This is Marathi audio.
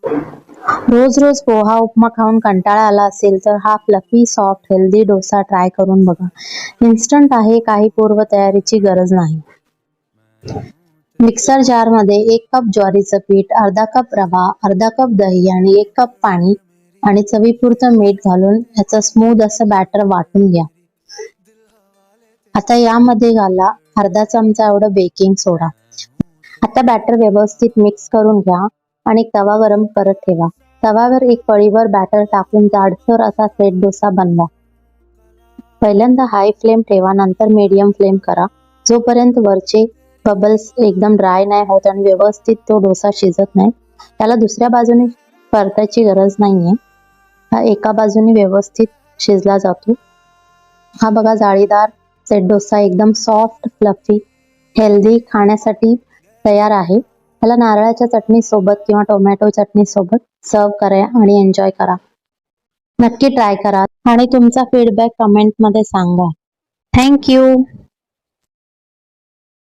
रोज रोज पोहा उपमा खाऊन कंटाळा आला असेल तर हा fluffy soft healthy dosa try करून बघा. इन्स्टंट आहे, काही पूर्व तयारीची गरज नाही. मिक्सर जार मध्ये 1 कप ज्वारीचं पीठ, अर्धा कप रवा, अर्धा कप दही आणि 1 कप पाणी आणि चवीपुरतं मीठ घालून याचं स्मूथ असं बॅटर वाटून घ्या. आता यामध्ये घाला अर्धा चमचा एवढं बेकिंग सोडा. आता बॅटर व्यवस्थित मिक्स करून घ्या आणि तवा गरम करत ठेवा. तव्यावर एक पळीवर बॅटर टाकून जाडसर असा सेट डोसा बनवा. पहिल्यांदा हाय फ्लेम ठेवा, नंतर मीडियम फ्लेम करा, जोपर्यंत वरचे बबल्स एकदम ड्राय नाही होत आणि व्यवस्थित तो डोसा शिजत नाही. त्याला दुसऱ्या बाजूने परतायची गरज नाहीये. हा एका बाजूने व्यवस्थित शिजला जातो. हा बघा जाळीदार सेट डोसा एकदम सॉफ्ट, फ्लफी, हेल्दी खाण्यासाठी तयार आहे. त्याला नारळाच्या चटणी सोबत किंवा टोमॅटो चटणी सोबत सर्व करा आणि एन्जॉय करा. नक्की ट्राय करा आणि तुमचा फीडबॅक कमेंट मध्ये सांगा. Thank you.